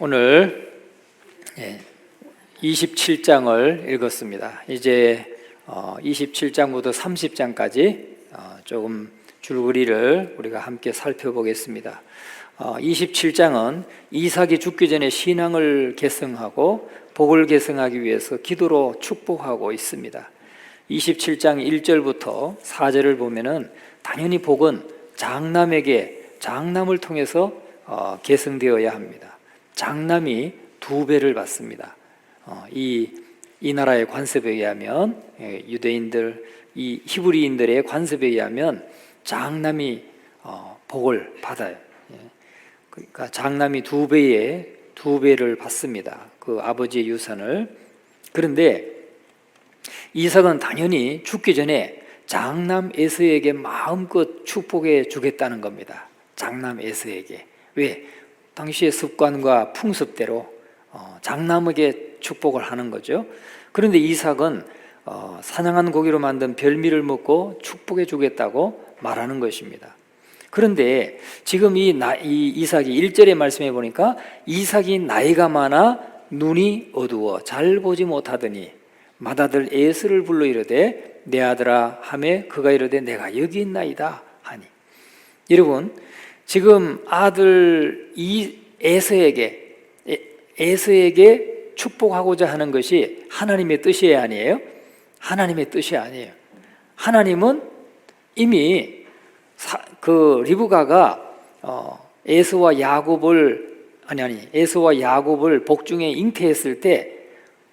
오늘 27장을 읽었습니다. 이제 27장부터 30장까지 조금 줄거리를 우리가 함께 살펴보겠습니다. 27장은 이삭이 죽기 전에 신앙을 계승하고 복을 계승하기 위해서 기도로 축복하고 있습니다. 27장 1절부터 4절을 보면은 당연히 복은 장남을 통해서 계승되어야 합니다. 장남이 2배를 받습니다. 이 나라의 관습에 의하면, 유대인들, 이 히브리인들의 관습에 의하면 장남이 복을 받아요. 그러니까 장남이 2배를 받습니다. 그 아버지의 유산을. 그런데 이삭은 당연히 죽기 전에 장남 에서에게 마음껏 축복해 주겠다는 겁니다. 장남 에서에게. 왜? 당시의 습관과 풍습대로 장남에게 축복을 하는 거죠. 그런데 이삭은 사냥한 고기로 만든 별미를 먹고 축복해 주겠다고 말하는 것입니다. 그런데 지금 이 이삭이 1절의 말씀해 보니까 이삭이 나이가 많아 눈이 어두워 잘 보지 못하더니 맏아들 에서를 불러 이르되 내 아들아 하매 그가 이르되 내가 여기 있나이다 하니. 여러분, 지금 아들 에서에게 축복하고자 하는 것이 하나님의 뜻이 아니에요? 하나님의 뜻이 아니에요. 하나님은 이미 리브가가 에서와 야곱을 복중에 잉태했을 때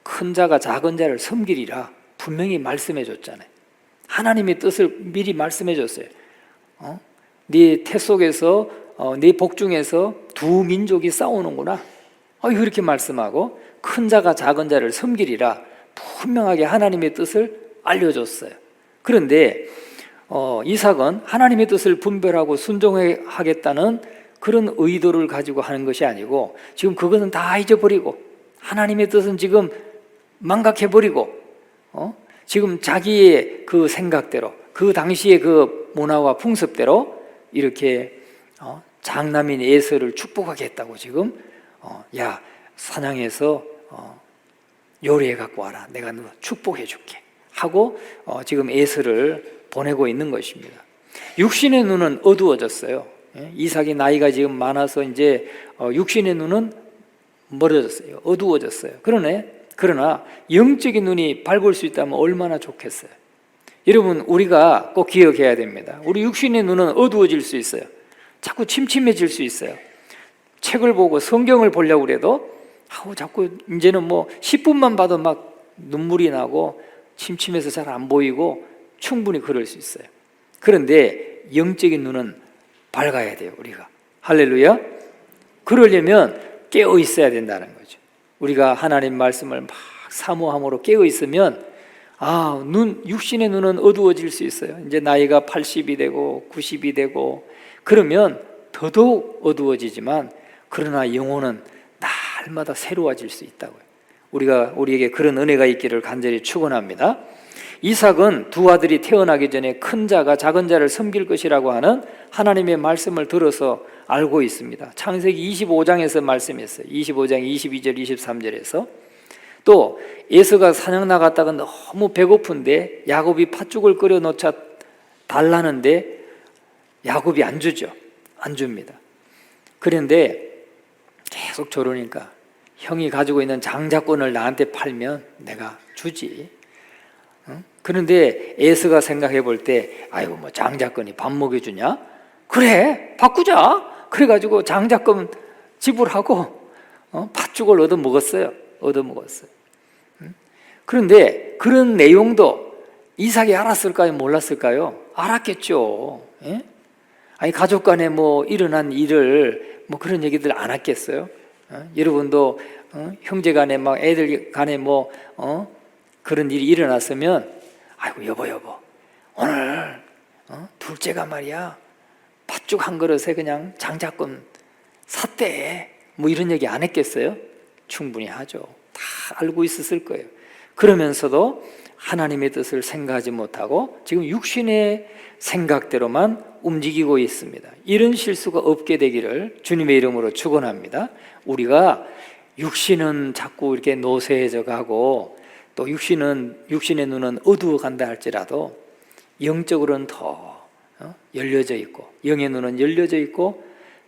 큰 자가 작은 자를 섬기리라 분명히 말씀해 줬잖아요. 하나님의 뜻을 미리 말씀해 줬어요. 네 태 속에서 네 복중에서 두 민족이 싸우는구나. 이렇게 말씀하고 큰 자가 작은 자를 섬기리라 분명하게 하나님의 뜻을 알려줬어요. 그런데 이삭은 하나님의 뜻을 분별하고 순종하겠다는 그런 의도를 가지고 하는 것이 아니고 지금 그것은 다 잊어버리고 하나님의 뜻은 지금 망각해버리고 지금 자기의 그 생각대로 그 당시의 그 문화와 풍습대로 이렇게 장남인 에서를 축복하겠다고 지금 야 사냥해서 요리해 갖고 와라 내가 너 축복해 줄게 하고 지금 에서를 보내고 있는 것입니다. 육신의 눈은 어두워졌어요. 이삭이 나이가 지금 많아서 이제 육신의 눈은 멀어졌어요. 어두워졌어요. 그러나 영적인 눈이 밝을 수 있다면 얼마나 좋겠어요. 여러분, 우리가 꼭 기억해야 됩니다. 우리 육신의 눈은 어두워질 수 있어요. 자꾸 침침해질 수 있어요. 책을 보고 성경을 보려고 그래도 자꾸 이제는 10분만 봐도 막 눈물이 나고 침침해서 잘 안 보이고 충분히 그럴 수 있어요. 그런데 영적인 눈은 밝아야 돼요. 우리가 할렐루야. 그러려면 깨어 있어야 된다는 거죠. 우리가 하나님 말씀을 막 사모함으로 깨어 있으면 육신의 눈은 어두워질 수 있어요. 이제 나이가 80이 되고 90이 되고 그러면 더더욱 어두워지지만 그러나 영혼은 날마다 새로워질 수 있다고요. 우리에게 그런 은혜가 있기를 간절히 축원합니다. 이삭은 두 아들이 태어나기 전에 큰 자가 작은 자를 섬길 것이라고 하는 하나님의 말씀을 들어서 알고 있습니다. 창세기 25장에서 말씀했어요. 25장 22절 23절에서 또 에서가 사냥 나갔다가 너무 배고픈데 야곱이 팥죽을 끓여 놓자 달라는데 야곱이 안 주죠. 안 줍니다. 그런데 계속 저러니까 형이 가지고 있는 장자권을 나한테 팔면 내가 주지. 그런데 에서가 생각해 볼 때 장자권이 밥 먹여주냐? 그래 바꾸자. 그래가지고 장자권 지불하고 팥죽을 얻어 먹었어요. 그런데 그런 내용도 이삭이 알았을까요? 몰랐을까요? 알았겠죠. 가족 간에 일어난 일을 그런 얘기들 안 했겠어요? 여러분도 형제 간에 애들 간에 그런 일이 일어났으면 여보 오늘 둘째가 말이야 팥죽 한 그릇에 그냥 장자권 샀대 이런 얘기 안 했겠어요? 충분히 하죠. 다 알고 있었을 거예요. 그러면서도 하나님의 뜻을 생각하지 못하고 지금 육신의 생각대로만 움직이고 있습니다. 이런 실수가 없게 되기를 주님의 이름으로 축원합니다. 우리가 육신은 자꾸 이렇게 노쇠해져 가고 또 육신의 눈은 어두워 간다 할지라도 영적으로는 더 열려져 있고 영의 눈은 열려져 있고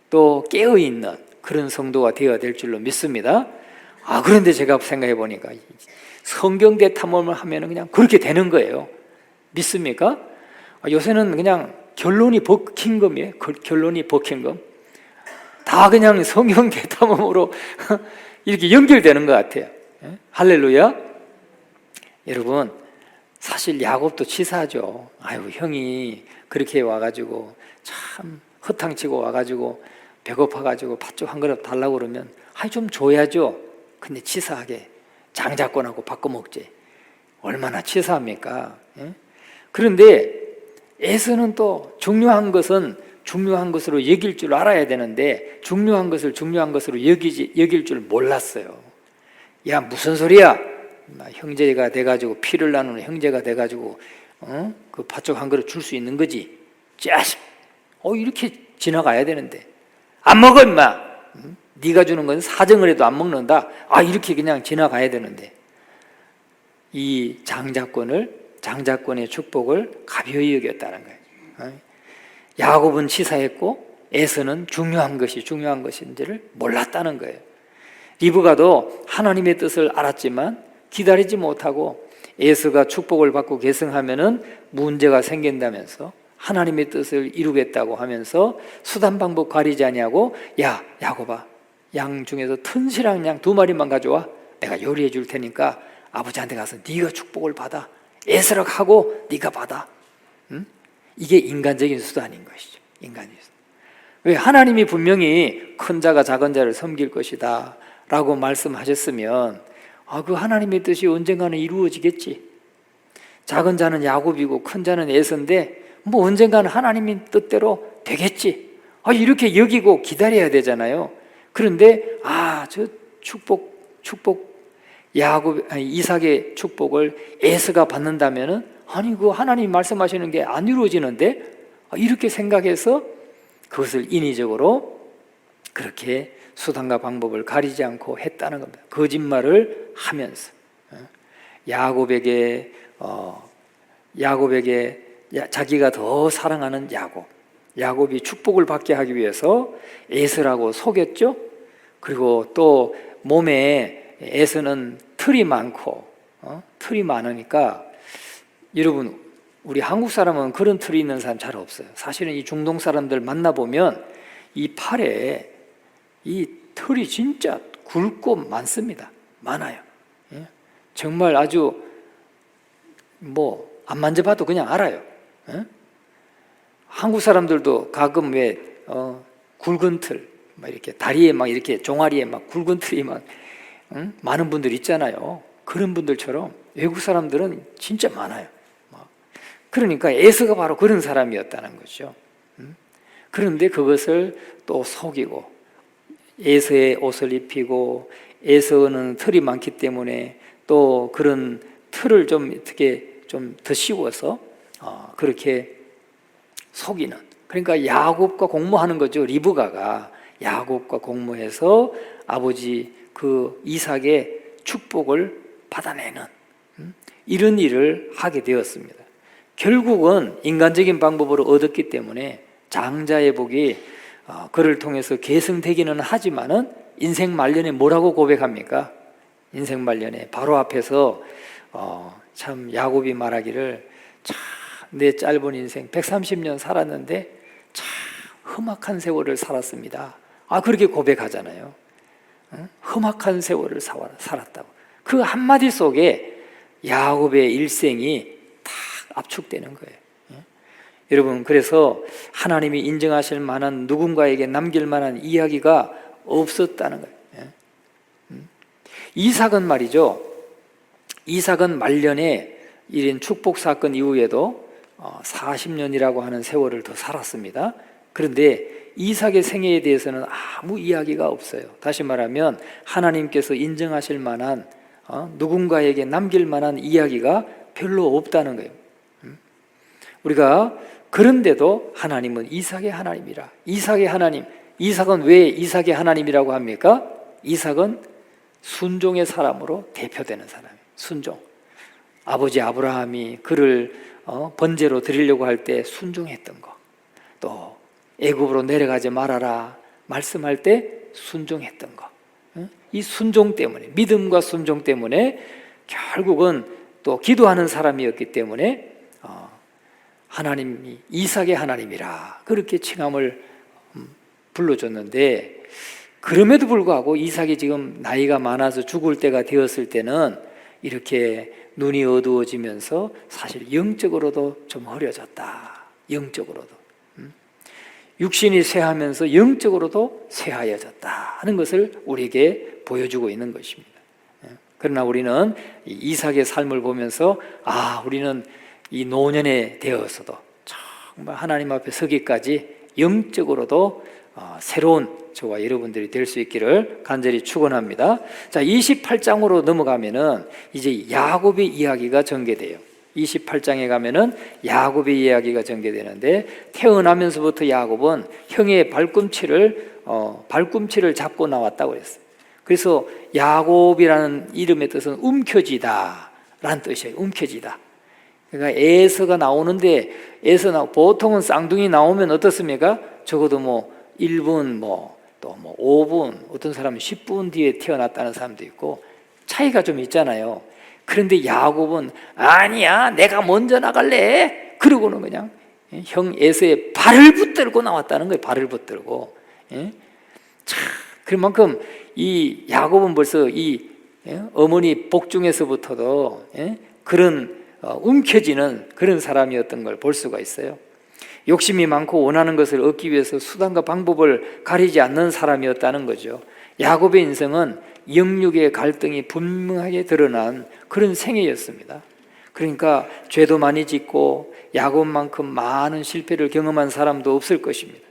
또 깨어 있는 그런 성도가 되어야 될 줄로 믿습니다. 그런데 제가 생각해 보니까 성경대 탐험을 하면 그냥 그렇게 되는 거예요. 믿습니까? 요새는 그냥 결론이 버킹검이에요. 결론이 버킹검. 다 그냥 성경대 탐험으로 이렇게 연결되는 것 같아요. 할렐루야. 여러분, 사실 야곱도 치사하죠. 형이 그렇게 와가지고 참 허탕치고 와가지고 배고파가지고 팥죽 한 그릇 달라고 그러면 좀 줘야죠. 근데 치사하게 장자권하고 바꿔 먹지. 얼마나 치사합니까? 그런데 에서는 또 중요한 것은 중요한 것으로 여길 줄 알아야 되는데 중요한 것을 중요한 것으로 여길 줄 몰랐어요. 야, 무슨 소리야? 형제가 돼가지고 피를 나누는 형제가 돼가지고 그 팥죽 한 그릇 줄 수 있는 거지. 짜식! 이렇게 지나가야 되는데 안 먹어 임마. 네가 주는 건 사정을 해도 안 먹는다. 이렇게 그냥 지나가야 되는데 이 장자권의 축복을 가벼이 여겼다는 거예요. 야곱은 치사했고 에서는 중요한 것인지를 몰랐다는 거예요. 리브가도 하나님의 뜻을 알았지만 기다리지 못하고 에서가 축복을 받고 계승하면은 문제가 생긴다면서 하나님의 뜻을 이루겠다고 하면서 수단 방법 가리지 아니하고 야 야곱아, 양 중에서 튼실한 양 2마리만 가져와. 내가 요리해 줄 테니까 아버지한테 가서 네가 축복을 받아. 에서락 하고 네가 받아. 이게 인간적인 수단인 것이죠. 인간적인 수단. 왜? 하나님이 분명히 큰 자가 작은 자를 섬길 것이다 라고 말씀하셨으면 그 하나님의 뜻이 언젠가는 이루어지겠지. 작은 자는 야곱이고 큰 자는 에서인데 언젠가는 하나님의 뜻대로 되겠지. 이렇게 여기고 기다려야 되잖아요. 그런데 저 이삭의 축복을 에서가 받는다면은 그 하나님이 말씀하시는 게 안 이루어지는데 이렇게 생각해서 그것을 인위적으로 그렇게 수단과 방법을 가리지 않고 했다는 겁니다. 거짓말을 하면서 야곱에게 자기가 더 사랑하는 야곱이 축복을 받게 하기 위해서 에서라고 속였죠. 그리고 또 몸에 에서는 털이 많으니까 여러분, 우리 한국 사람은 그런 털이 있는 사람 잘 없어요. 사실은 이 중동 사람들 만나보면 이 팔에 이 털이 진짜 굵고 많습니다. 많아요. 정말 아주 안 만져봐도 그냥 알아요. 한국 사람들도 가끔 왜 굵은 털, 이렇게 다리에 이렇게 종아리에 굵은 털이 많은 분들 있잖아요. 그런 분들처럼 외국 사람들은 진짜 많아요. 그러니까 에서가 바로 그런 사람이었다는 거죠. 그런데 그것을 또 속이고 에서의 옷을 입히고 에서는 털이 많기 때문에 또 그런 털을 좀 어떻게 좀 더 씌워서 그렇게 속이는, 그러니까 야곱과 공모하는 거죠. 리브가가 야곱과 공모해서 아버지 그 이삭의 축복을 받아내는 이런 일을 하게 되었습니다. 결국은 인간적인 방법으로 얻었기 때문에 장자의 복이 그를 통해서 계승되기는 하지만은 인생 말년에 뭐라고 고백합니까? 인생 말년에 바로 앞에서 참 야곱이 말하기를 참 내 짧은 인생 130년 살았는데 참 험악한 세월을 살았습니다. 그렇게 고백하잖아요. 험악한 세월을 살았다고. 그 한마디 속에 야곱의 일생이 다 압축되는 거예요. 여러분, 그래서 하나님이 인정하실 만한 누군가에게 남길 만한 이야기가 없었다는 거예요. 이삭은 말이죠. 이삭은 말년에 이런 축복 사건 이후에도 40년이라고 하는 세월을 더 살았습니다. 그런데 이삭의 생애에 대해서는 아무 이야기가 없어요. 다시 말하면 하나님께서 인정하실 만한 누군가에게 남길 만한 이야기가 별로 없다는 거예요. 우리가 그런데도 하나님은 이삭의 하나님이라. 이삭의 하나님. 이삭은 왜 이삭의 하나님이라고 합니까? 이삭은 순종의 사람으로 대표되는 사람이에요. 순종. 아버지 아브라함이 그를 번제로 드리려고 할 때 순종했던 거, 또 애굽으로 내려가지 말아라 말씀할 때 순종했던 거, 이 순종 때문에, 믿음과 순종 때문에 결국은 또 기도하는 사람이었기 때문에 하나님이 이삭의 하나님이라 그렇게 칭함을 불러줬는데, 그럼에도 불구하고 이삭이 지금 나이가 많아서 죽을 때가 되었을 때는 이렇게 눈이 어두워지면서 사실 영적으로도 좀 흐려졌다. 영적으로도 육신이 쇠하면서 영적으로도 쇠하여졌다 하는 것을 우리에게 보여주고 있는 것입니다. 그러나 우리는 이삭의 삶을 보면서 우리는 이 노년에 되어서도 정말 하나님 앞에 서기까지 영적으로도 새로운 저와 여러분들이 될 수 있기를 간절히 축원합니다. 자, 28장으로 넘어가면은 이제 야곱의 이야기가 전개돼요. 28장에 가면은 야곱의 이야기가 전개되는데, 태어나면서부터 야곱은 형의 발꿈치를 잡고 나왔다고 그랬어요. 그래서 야곱이라는 이름의 뜻은 움켜쥐다라는 뜻이에요. 움켜쥐다. 그러니까 에서가 나오는데, 보통은 쌍둥이 나오면 어떻습니까? 적어도 1분, 또 5분, 어떤 사람은 10분 뒤에 태어났다는 사람도 있고 차이가 좀 있잖아요. 그런데 야곱은 아니야, 내가 먼저 나갈래. 그러고는 그냥 형 에서의 발을 붙들고 나왔다는 거예요. 발을 붙들고. 그만큼 이 야곱은 벌써 이 어머니 복중에서부터도 그런 움켜쥐는 그런 사람이었던 걸 볼 수가 있어요. 욕심이 많고 원하는 것을 얻기 위해서 수단과 방법을 가리지 않는 사람이었다는 거죠. 야곱의 인생은 영육의 갈등이 분명하게 드러난 그런 생애였습니다. 그러니까 죄도 많이 짓고 야곱만큼 많은 실패를 경험한 사람도 없을 것입니다.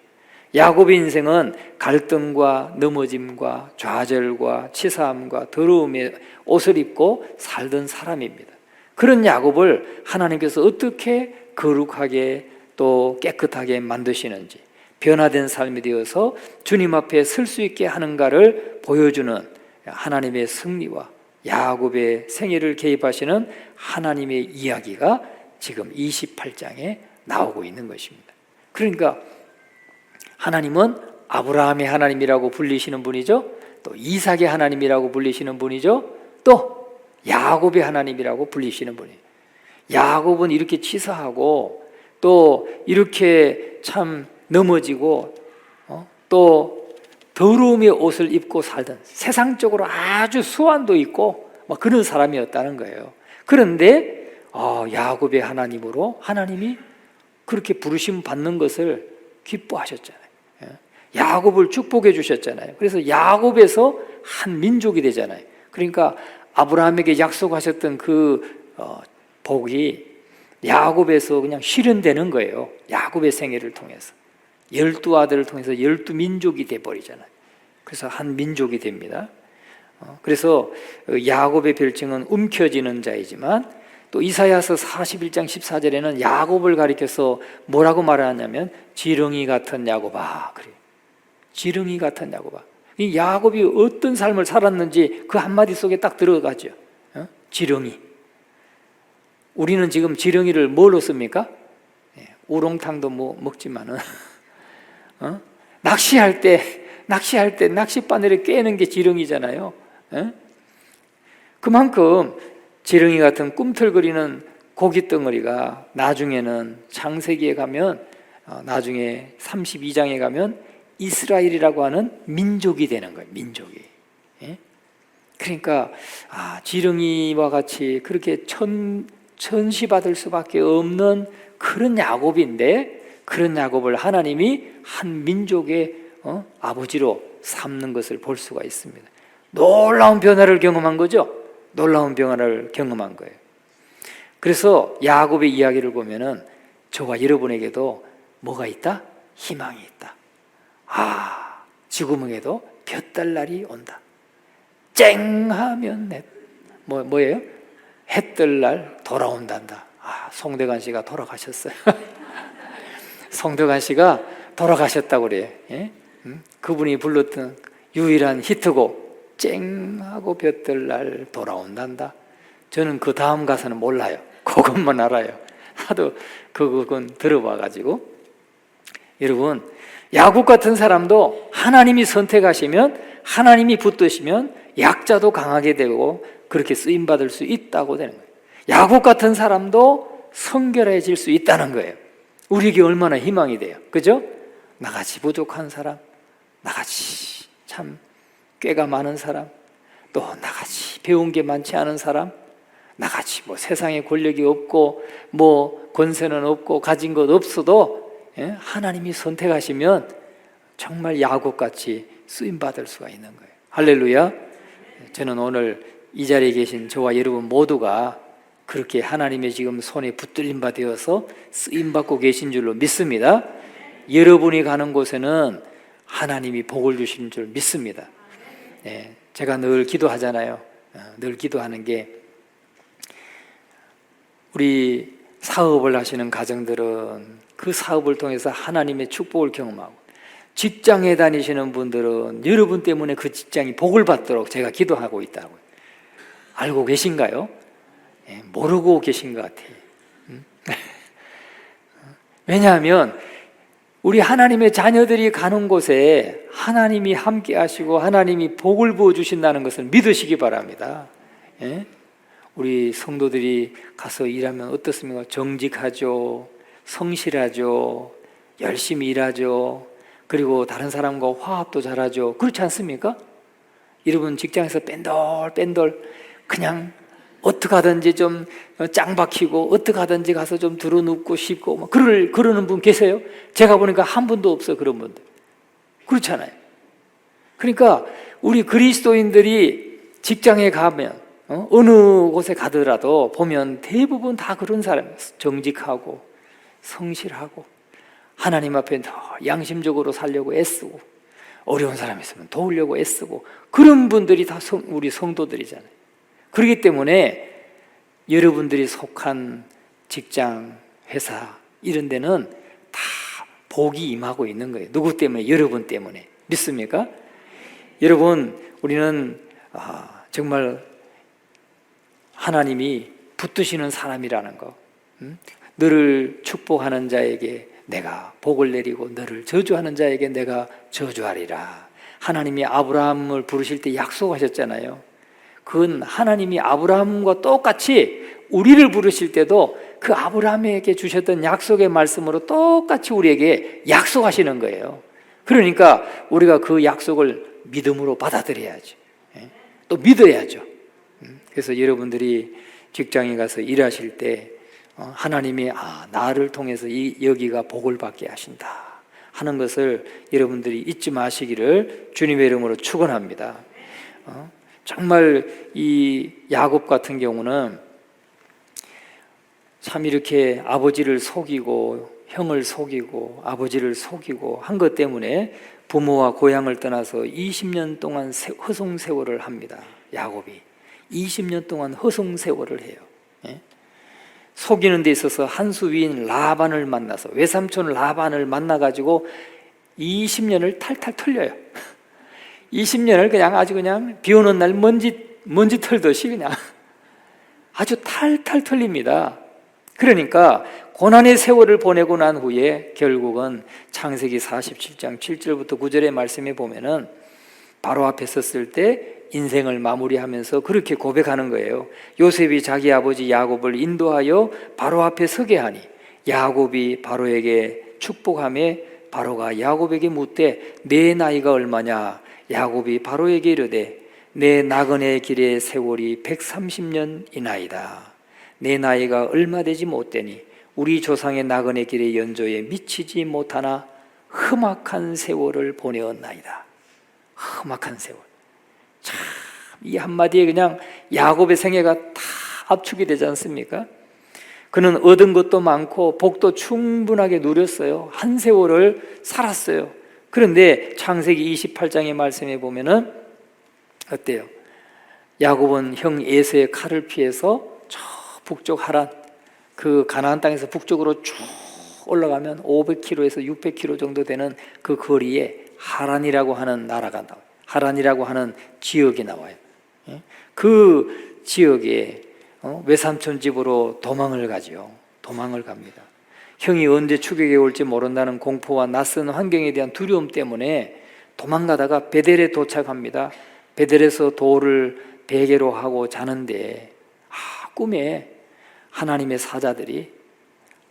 야곱의 인생은 갈등과 넘어짐과 좌절과 치사함과 더러움의 옷을 입고 살던 사람입니다. 그런 야곱을 하나님께서 어떻게 거룩하게 또 깨끗하게 만드시는지, 변화된 삶이 되어서 주님 앞에 설 수 있게 하는가를 보여주는 하나님의 승리와 야곱의 생애를 개입하시는 하나님의 이야기가 지금 28장에 나오고 있는 것입니다. 그러니까 하나님은 아브라함의 하나님이라고 불리시는 분이죠. 또 이삭의 하나님이라고 불리시는 분이죠. 또 야곱의 하나님이라고 불리시는 분이에요. 야곱은 이렇게 치사하고 또 이렇게 참 넘어지고 또 더러움의 옷을 입고 살던, 세상적으로 아주 수완도 있고 그런 사람이었다는 거예요. 그런데 야곱의 하나님으로 하나님이 그렇게 부르심 받는 것을 기뻐하셨잖아요. 야곱을 축복해 주셨잖아요. 그래서 야곱에서 한 민족이 되잖아요. 그러니까 아브라함에게 약속하셨던 그 복이 야곱에서 그냥 실현되는 거예요. 야곱의 생애를 통해서 12아들을 통해서 12민족이 돼버리잖아요. 그래서 한 민족이 됩니다. 그래서 야곱의 별칭은 움켜쥐는 자이지만, 또 이사야서 41장 14절에는 야곱을 가리켜서 뭐라고 말하냐면 지렁이 같은 야곱아, 그래요. 지렁이 같은 야곱아. 이 야곱이 어떤 삶을 살았는지 그 한마디 속에 딱 들어가죠. 지렁이. 우리는 지금 지렁이를 뭘로 씁니까? 우롱탕도 먹지만은 낚시할 때 낚싯바늘에 꿰는 게 지렁이잖아요. 그만큼 지렁이 같은 꿈틀거리는 고깃덩어리가 나중에는 창세기에 가면, 나중에 32장에 가면 이스라엘이라고 하는 민족이 되는 거예요. 민족이. 그러니까 지렁이와 같이 그렇게 천시받을 수밖에 없는 그런 야곱인데, 그런 야곱을 하나님이 한 민족의 아버지로 삼는 것을 볼 수가 있습니다. 놀라운 변화를 경험한 거죠. 놀라운 변화를 경험한 거예요. 그래서 야곱의 이야기를 보면은 저와 여러분에게도 뭐가 있다? 희망이 있다. 지구멍에도 볕달 날이 온다. 쨍하면 뭐예요? 해 뜰 날 돌아온단다. 송대관 씨가 돌아가셨어요. 송대관 씨가 돌아가셨다고 그래요. 예? 그분이 불렀던 유일한 히트곡 쨍하고 볕들 날 돌아온단다. 저는 그 다음 가사는 몰라요. 그것만 알아요. 하도 그 곡은 들어봐가지고. 여러분, 야곱 같은 사람도 하나님이 선택하시면, 하나님이 붙드시면 약자도 강하게 되고 그렇게 쓰임받을 수 있다고 되는 거예요. 야곱 같은 사람도 성결해질 수 있다는 거예요. 우리에게 얼마나 희망이 돼요. 그죠? 나같이 부족한 사람, 나같이 참 꾀가 많은 사람, 또 나같이 배운 게 많지 않은 사람, 나같이 뭐 세상에 권력이 없고 뭐 권세는 없고 가진 것 없어도 하나님이 선택하시면 정말 야곱같이 쓰임받을 수가 있는 거예요. 할렐루야. 저는 오늘 이 자리에 계신 저와 여러분 모두가 그렇게 하나님의 지금 손에 붙들림 바 되어서 쓰임받고 계신 줄로 믿습니다. 여러분이 가는 곳에는 하나님이 복을 주시는 줄 믿습니다. 제가 늘 기도하잖아요. 늘 기도하는 게, 우리 사업을 하시는 가정들은 그 사업을 통해서 하나님의 축복을 경험하고, 직장에 다니시는 분들은 여러분 때문에 그 직장이 복을 받도록 제가 기도하고 있다고요. 알고 계신가요? 모르고 계신 것 같아요. 왜냐하면 우리 하나님의 자녀들이 가는 곳에 하나님이 함께 하시고 하나님이 복을 부어주신다는 것을 믿으시기 바랍니다. 우리 성도들이 가서 일하면 어떻습니까? 정직하죠, 성실하죠, 열심히 일하죠, 그리고 다른 사람과 화합도 잘하죠. 그렇지 않습니까? 여러분 직장에서 뺀돌 그냥 어떻게 하든지 좀 짱 박히고 어떻게 하든지 가서 좀 들어눕고 싶고 뭐 그러는 분 계세요? 제가 보니까 한 분도 없어. 그런 분들. 그렇잖아요. 그러니까 우리 그리스도인들이 직장에 가면 어느 곳에 가더라도 보면 대부분 다 그런 사람이에요. 정직하고 성실하고 하나님 앞에 더 양심적으로 살려고 애쓰고, 어려운 사람 있으면 도우려고 애쓰고, 그런 분들이 다 우리 성도들이잖아요. 그렇기 때문에 여러분들이 속한 직장, 회사 이런 데는 다 복이 임하고 있는 거예요. 누구 때문에? 여러분 때문에. 믿습니까? 여러분, 우리는 정말 하나님이 붙드시는 사람이라는 거, 너를 축복하는 자에게 내가 복을 내리고 너를 저주하는 자에게 내가 저주하리라. 하나님이 아브라함을 부르실 때 약속하셨잖아요. 그건 하나님이 아브라함과 똑같이 우리를 부르실 때도 그 아브라함에게 주셨던 약속의 말씀으로 똑같이 우리에게 약속하시는 거예요. 그러니까 우리가 그 약속을 믿음으로 받아들여야죠. 또 믿어야죠. 그래서 여러분들이 직장에 가서 일하실 때 하나님이 나를 통해서 여기가 복을 받게 하신다 하는 것을 여러분들이 잊지 마시기를 주님의 이름으로 축원합니다. 정말 이 야곱 같은 경우는 참 이렇게 아버지를 속이고 형을 속이고 아버지를 속이고 한 것 때문에 부모와 고향을 떠나서 20년 동안 허송세월을 합니다. 야곱이 20년 동안 허송세월을 해요. 속이는 데 있어서 한 수 위인 라반을 만나서, 외삼촌 라반을 만나가지고 20년을 탈탈 털려요. 20년을 그냥 아주 그냥 비 오는 날 먼지 털듯이 그냥 아주 탈탈 털립니다. 그러니까 고난의 세월을 보내고 난 후에 결국은 창세기 47장 7절부터 9절의 말씀에 보면은 바로 앞에 섰을 때 인생을 마무리하면서 그렇게 고백하는 거예요. 요셉이 자기 아버지 야곱을 인도하여 바로 앞에 서게 하니 야곱이 바로에게 축복하며 바로가 야곱에게 묻되 내 나이가 얼마냐? 야곱이 바로에게 이르되 내 나그네 길의 세월이 130년이나이다. 내 나이가 얼마 되지 못되니 우리 조상의 나그네 길의 연조에 미치지 못하나 험악한 세월을 보내었나이다. 험악한 세월. 참, 이 한마디에 그냥 야곱의 생애가 다 압축이 되지 않습니까? 그는 얻은 것도 많고 복도 충분하게 누렸어요. 한 세월을 살았어요. 그런데 창세기 28장의 말씀에 보면은 어때요? 야곱은 형 에서의 칼을 피해서 저 북쪽 하란, 그 가나안 땅에서 북쪽으로 쭉 올라가면 500km에서 600km 정도 되는 그 거리에 하란이라고 하는 나라가 나와요. 하란이라고 하는 지역이 나와요. 그 지역에 외삼촌 집으로 도망을 가죠. 도망을 갑니다. 형이 언제 추격해 올지 모른다는 공포와 낯선 환경에 대한 두려움 때문에 도망가다가 베델에 도착합니다. 베델에서 돌을 베개로 하고 자는데 꿈에 하나님의 사자들이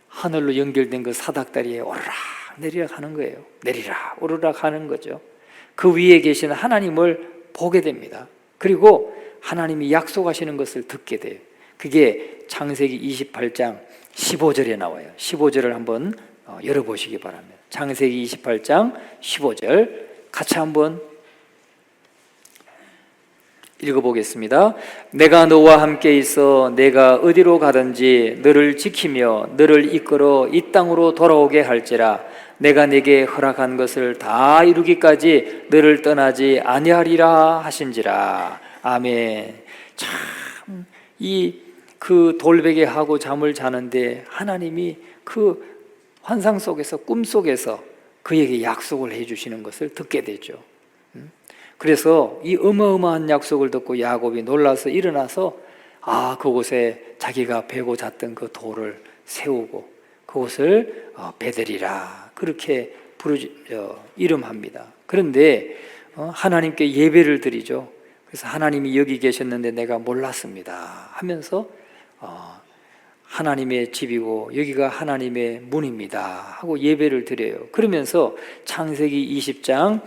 하늘로 연결된 그 사닥다리에 오르락 내리락 하는 거예요. 내리락 오르락 하는 거죠. 그 위에 계신 하나님을 보게 됩니다. 그리고 하나님이 약속하시는 것을 듣게 돼요. 그게 창세기 28장 15절에 나와요. 15절을 한번 열어보시기 바랍니다. 창세기 28장 15절 같이 한번 읽어보겠습니다. 내가 너와 함께 있어 내가 어디로 가든지 너를 지키며 너를 이끌어 이 땅으로 돌아오게 할지라 내가 내게 허락한 것을 다 이루기까지 너를 떠나지 아니하리라 하신지라. 아멘. 참 그 돌베개 하고 잠을 자는데 하나님이 그 환상 속에서 꿈 속에서 그에게 약속을 해주시는 것을 듣게 되죠. 그래서 이 어마어마한 약속을 듣고 야곱이 놀라서 일어나서 그곳에 자기가 베고 잤던 그 돌을 세우고 그곳을 베델이라 그렇게 이름합니다. 그런데 하나님께 예배를 드리죠. 그래서 하나님이 여기 계셨는데 내가 몰랐습니다 하면서 하나님의 집이고 여기가 하나님의 문입니다 하고 예배를 드려요. 그러면서 창세기 20장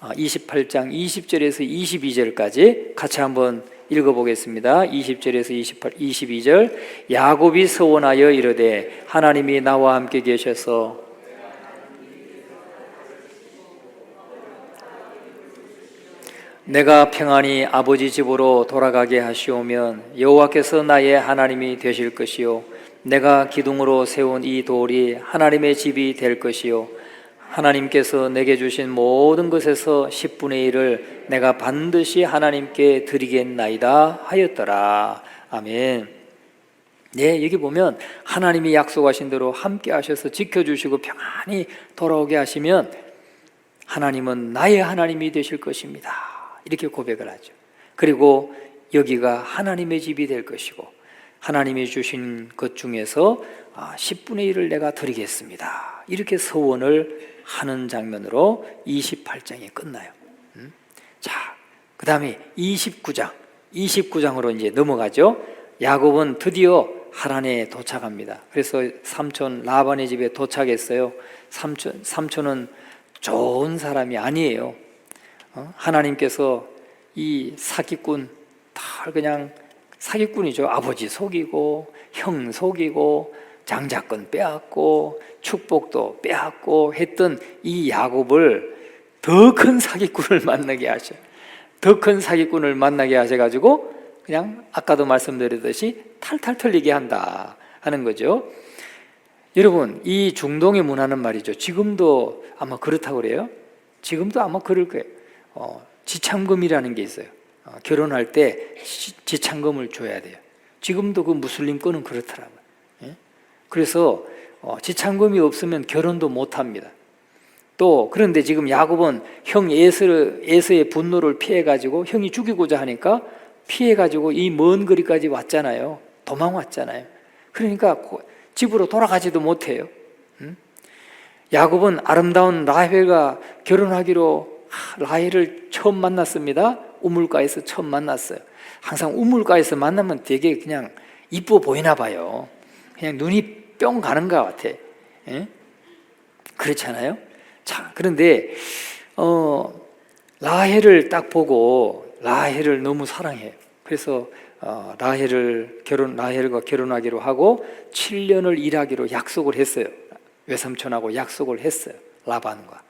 28장 20절에서 22절까지 같이 한번 읽어보겠습니다. 20절에서 22절 야곱이 서원하여 이르되 하나님이 나와 함께 계셔서 내가 평안히 아버지 집으로 돌아가게 하시오면 여호와께서 나의 하나님이 되실 것이요 내가 기둥으로 세운 이 돌이 하나님의 집이 될 것이요 하나님께서 내게 주신 모든 것에서 10분의 1을 내가 반드시 하나님께 드리겠나이다 하였더라. 아멘. 네, 여기 보면 하나님이 약속하신 대로 함께 하셔서 지켜주시고 평안히 돌아오게 하시면 하나님은 나의 하나님이 되실 것입니다 이렇게 고백을 하죠. 그리고 여기가 하나님의 집이 될 것이고 하나님이 주신 것 중에서 10분의 1을 내가 드리겠습니다 이렇게 서원을 하는 장면으로 28장이 끝나요. 자, 그 다음에 29장으로 이제 넘어가죠. 야곱은 드디어 하란에 도착합니다. 그래서 삼촌 라반의 집에 도착했어요. 삼촌은 좋은 사람이 아니에요. 하나님께서 이 사기꾼 다 그냥 사기꾼이죠. 아버지 속이고 형 속이고 장자권 빼앗고 축복도 빼앗고 했던 이 야곱을 더 큰 사기꾼을 만나게 하셔. 더 큰 사기꾼을 만나게 하셔가지고 그냥 아까도 말씀드렸듯이 탈탈 털리게 한다 하는 거죠. 여러분, 이 중동의 문화는 말이죠. 지금도 아마 그렇다고 그래요. 지금도 아마 그럴 거예요. 지참금이라는 게 있어요. 결혼할 때 지참금을 줘야 돼요. 지금도 그 무슬림 거는 그렇더라고요. 그래서 지참금이 없으면 결혼도 못 합니다. 또 그런데 지금 야곱은 형 에서의 분노를 피해가지고 형이 죽이고자 하니까 피해가지고 이 먼 거리까지 왔잖아요. 도망왔잖아요. 그러니까 집으로 돌아가지도 못해요. 야곱은 아름다운 라헬과 결혼하기로 라헬을 처음 만났습니다. 우물가에서 처음 만났어요. 항상 우물가에서 만나면 되게 그냥 이뻐 보이나 봐요. 그냥 눈이 뿅 가는 것 같아. 그렇잖아요. 자, 그런데 라헬을 딱 보고 라헬을 너무 사랑해요. 그래서 라헬과 결혼하기로 하고 7년을 일하기로 약속을 했어요. 외삼촌하고 약속을 했어요. 라반과.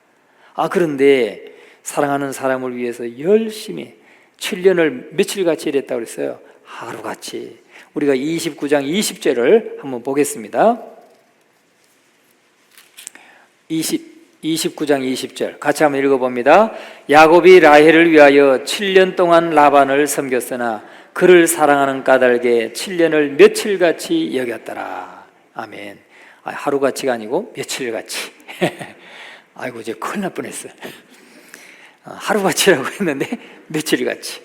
그런데 사랑하는 사람을 위해서 열심히 7년을 며칠같이 일했다고 그랬어요. 하루같이. 우리가 29장 20절을 한번 보겠습니다. 29장 20절 같이 한번 읽어봅니다. 야곱이 라헬을 위하여 7년 동안 라반을 섬겼으나 그를 사랑하는 까닭에 7년을 며칠같이 여겼더라. 아멘. 하루같이가 아니고 며칠같이. 아이고 이제 큰일 날 뻔했어요. 하루같이라고 했는데 며칠같이.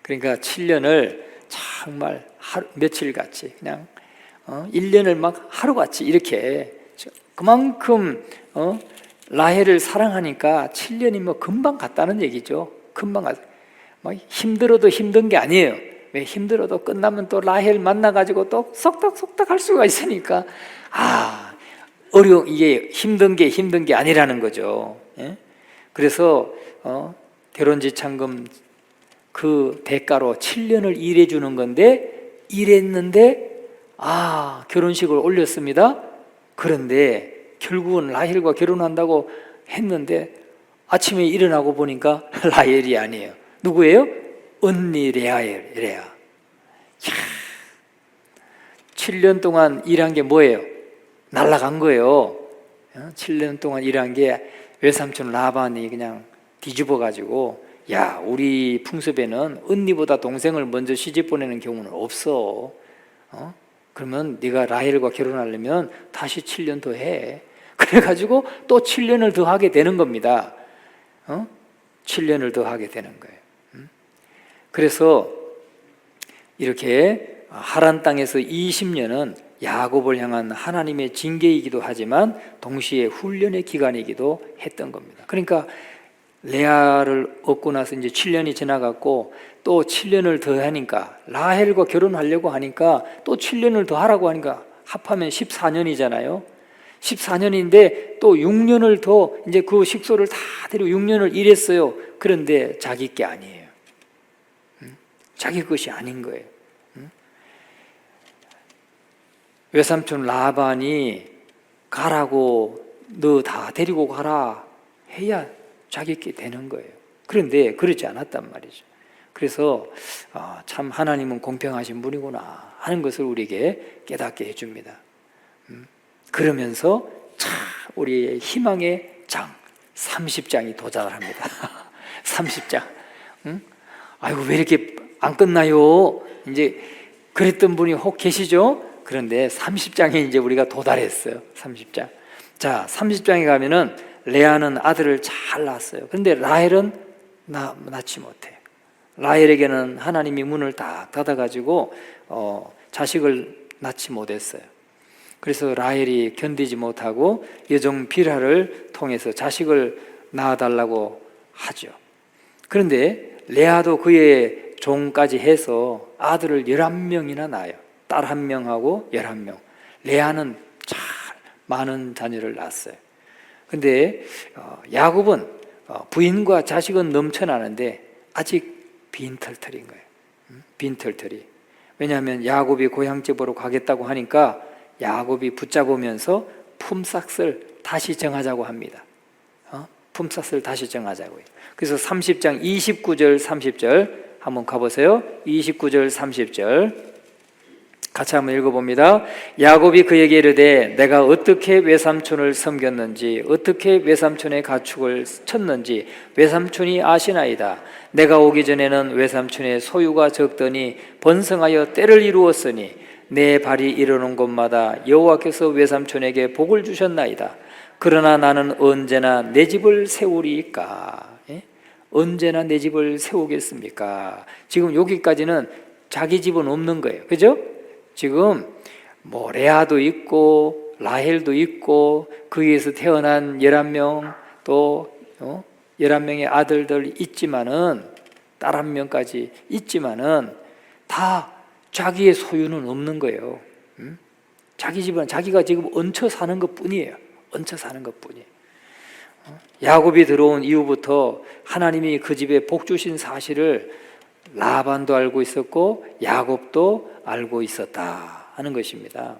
그러니까 7년을 정말 며칠같이 그냥 1년을 막 하루같이 이렇게 그만큼 라헬을 사랑하니까 7년이 뭐 금방 갔다는 얘기죠. 금방 갔. 뭐 힘들어도 힘든 게 아니에요. 왜 힘들어도 끝나면 또 라헬 만나가지고 또 속닥속닥 할 수가 있으니까 이게 힘든 게 아니라는 거죠. 그래서 결혼지참금 그 대가로 7년을 일해 주는 건데 일했는데 결혼식을 올렸습니다. 그런데 결국은 라헬과 결혼한다고 했는데 아침에 일어나고 보니까 라헬이 아니에요. 누구예요? 언니 레아. 7년 동안 일한 게 뭐예요? 날아간 거예요. 7년 동안 일한 게 외삼촌 라반이 그냥 뒤집어가지고 우리 풍습에는 언니보다 동생을 먼저 시집 보내는 경우는 없어. 그러면 네가 라헬과 결혼하려면 다시 7년 더 해. 그래가지고 또 7년을 더 하게 되는 겁니다. 7년을 더 하게 되는 거예요. 그래서 이렇게 하란 땅에서 20년은 야곱을 향한 하나님의 징계이기도 하지만 동시에 훈련의 기간이기도 했던 겁니다. 그러니까 레아를 얻고 나서 이제 7년이 지나갔고 또 7년을 더 하니까 라헬과 결혼하려고 하니까 또 7년을 더 하라고 하니까 합하면 14년이잖아요. 14년인데 또 6년을 더 이제 그 식소를 다 데리고 6년을 일했어요. 그런데 자기 게 아니에요. 자기 것이 아닌 거예요. 외삼촌 라반이 가라고 너 다 데리고 가라 해야 자기 게 되는 거예요. 그런데 그렇지 않았단 말이죠. 그래서 참 하나님은 공평하신 분이구나 하는 것을 우리에게 깨닫게 해줍니다. 그러면서 참 우리의 희망의 장 30장이 도전을 합니다. 30장. 아이고 왜 이렇게 안 끝나요? 이제 그랬던 분이 혹 계시죠? 그런데 30장에 이제 우리가 도달했어요. 30장. 자, 30장에 가면은 레아는 아들을 잘 낳았어요. 그런데 라헬은 낳지 못해. 라헬에게는 하나님이 문을 딱 닫아가지고 자식을 낳지 못했어요. 그래서 라헬이 견디지 못하고 여종 빌하를 통해서 자식을 낳아달라고 하죠. 그런데 레아도 그의 종까지 해서 아들을 11명이나 낳아요. 딸 1명하고 11명. 레아는 잘 많은 자녀를 낳았어요. 근데 야곱은 부인과 자식은 넘쳐나는데 아직 빈털털인 거예요. 빈털털이. 왜냐하면 야곱이 고향집으로 가겠다고 하니까 야곱이 붙잡으면서 품삯을 다시 정하자고 합니다. 품삯을 다시 정하자고요. 그래서 30장 29절 30절 한번 가보세요. 29절 30절 같이 한번 읽어봅니다. 야곱이 그에게 이르되 내가 어떻게 외삼촌을 섬겼는지 어떻게 외삼촌의 가축을 쳤는지 외삼촌이 아시나이다. 내가 오기 전에는 외삼촌의 소유가 적더니 번성하여 때를 이루었으니 내 발이 이르는 곳마다 여호와께서 외삼촌에게 복을 주셨나이다. 그러나 나는 언제나 내 집을 세우리까? 언제나 내 집을 세우겠습니까? 지금 여기까지는 자기 집은 없는 거예요. 그죠? 지금 뭐 레아도 있고 라헬도 있고 거기에서 태어난 11명 또 11명의 아들들 있지만은 딸 1명까지 있지만은 다 자기의 소유는 없는 거예요. 자기 집은 자기가 지금 얹혀 사는 것뿐이에요. 얹혀 사는 것뿐이에요. 야곱이 들어온 이후부터 하나님이 그 집에 복 주신 사실을 라반도 알고 있었고 야곱도 알고 있었다 하는 것입니다.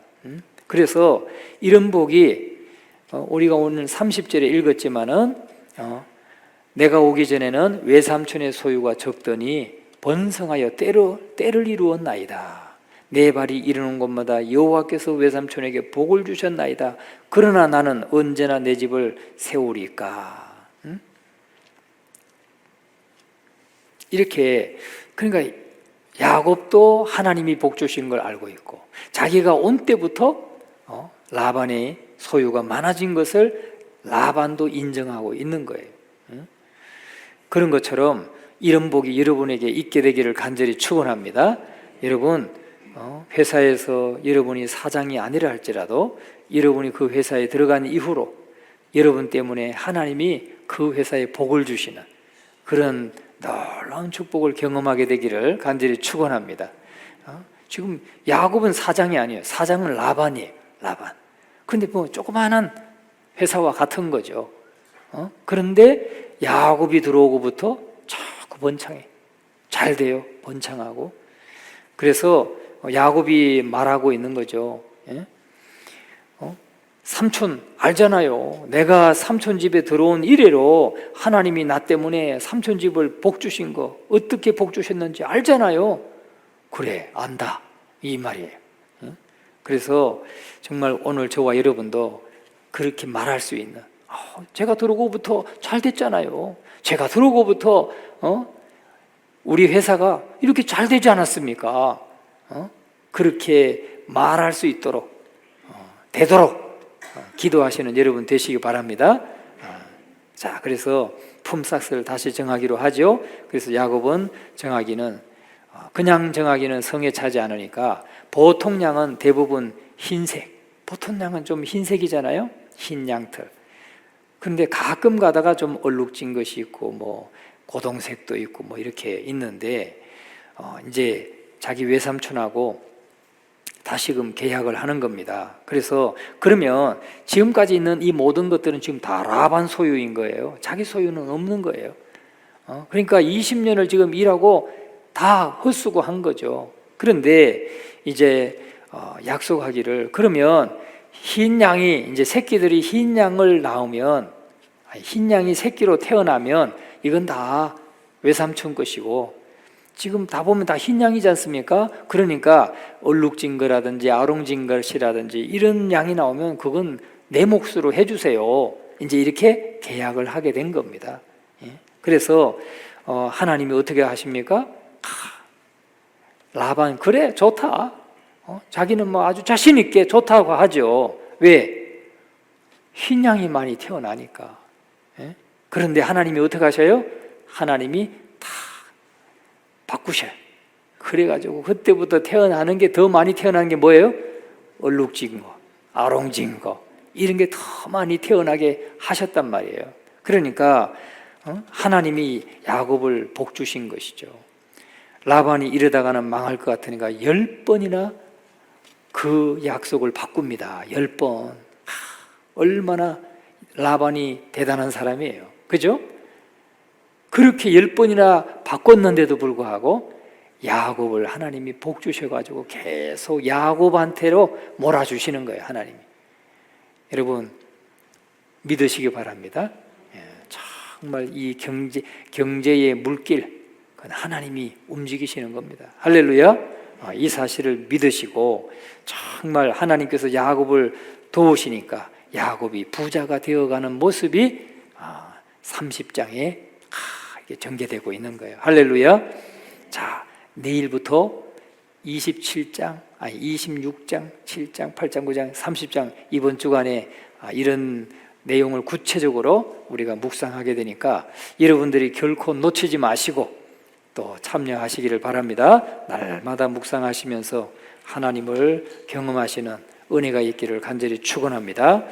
그래서 이런 복이 우리가 오늘 30절에 읽었지만은 내가 오기 전에는 외삼촌의 소유가 적더니 번성하여 때를 이루었나이다. 내 발이 이르는 곳마다 여호와께서 외삼촌에게 복을 주셨나이다. 그러나 나는 언제나 내 집을 세우리까? 이렇게 그러니까 야곱도 하나님이 복 주시는 걸 알고 있고 자기가 온 때부터 라반의 소유가 많아진 것을 라반도 인정하고 있는 거예요. 그런 것처럼 이런 복이 여러분에게 있게 되기를 간절히 축원합니다. 여러분 회사에서 여러분이 사장이 아니라 할지라도 여러분이 그 회사에 들어간 이후로 여러분 때문에 하나님이 그 회사에 복을 주시는 그런 놀라운 축복을 경험하게 되기를 간절히 축원합니다. 지금 야곱은 사장이 아니에요. 사장은 라반이에요. 라반. 근데 뭐 조그마한 회사와 같은 거죠. 그런데 야곱이 들어오고부터 자꾸 번창해. 잘 돼요. 번창하고. 그래서 야곱이 말하고 있는 거죠. 삼촌 알잖아요. 내가 삼촌 집에 들어온 이래로 하나님이 나 때문에 삼촌 집을 복 주신 거 어떻게 복 주셨는지 알잖아요. 그래 안다 이 말이에요. 그래서 정말 오늘 저와 여러분도 그렇게 말할 수 있는 제가 들어오고부터 잘 됐잖아요. 제가 들어오고부터 우리 회사가 이렇게 잘 되지 않았습니까? 그렇게 말할 수 있도록 되도록 기도하시는 여러분 되시기 바랍니다. 자, 그래서 품삯을 다시 정하기로 하죠. 그래서 야곱은 정하기는 그냥 정하기는 성에 차지 않으니까 보통 양은 대부분 흰색. 보통 양은 좀 흰색이잖아요. 흰 양털. 그런데 가끔 가다가 좀 얼룩진 것이 있고 뭐 고동색도 있고 뭐 이렇게 있는데 이제 자기 외삼촌하고 다시금 계약을 하는 겁니다. 그래서 그러면 지금까지 있는 이 모든 것들은 지금 다 라반 소유인 거예요. 자기 소유는 없는 거예요. 그러니까 20년을 지금 일하고 다 헛수고 한 거죠. 그런데 이제 약속하기를 그러면 흰 양이 이제 새끼들이 흰 양을 낳으면 흰 양이 새끼로 태어나면 이건 다 외삼촌 것이고 지금 다 보면 다 흰 양이지 않습니까? 그러니까 얼룩진 거라든지 아롱진 것이라든지 이런 양이 나오면 그건 내 몫으로 해주세요. 이제 이렇게 계약을 하게 된 겁니다. 그래서 하나님이 어떻게 하십니까? 라반 그래 좋다. 자기는 뭐 아주 자신 있게 좋다고 하죠. 왜? 흰 양이 많이 태어나니까. 그런데 하나님이 어떻게 하셔요? 하나님이 다 바꾸셔요. 그래가지고 그때부터 태어나는 게 더 많이 태어나는 게 뭐예요? 얼룩진 거, 아롱진 거 이런 게 더 많이 태어나게 하셨단 말이에요. 그러니까 하나님이 야곱을 복 주신 것이죠. 라반이 이러다가는 망할 것 같으니까 10번이나 그 약속을 바꿉니다. 10번. 얼마나 라반이 대단한 사람이에요. 그죠? 그렇게 10번이나 바꿨는데도 불구하고 야곱을 하나님이 복 주셔가지고 계속 야곱한테로 몰아주시는 거예요. 하나님이. 여러분 믿으시기 바랍니다. 정말 이 경제의 물길 그건 하나님이 움직이시는 겁니다. 할렐루야. 이 사실을 믿으시고 정말 하나님께서 야곱을 도우시니까 야곱이 부자가 되어가는 모습이 30장에 전개되고 있는 거예요. 할렐루야. 자, 내일부터 26장, 7장, 8장, 9장, 30장 이번 주간에 이런 내용을 구체적으로 우리가 묵상하게 되니까 여러분들이 결코 놓치지 마시고 또 참여하시기를 바랍니다. 날마다 묵상하시면서 하나님을 경험하시는 은혜가 있기를 간절히 축원합니다.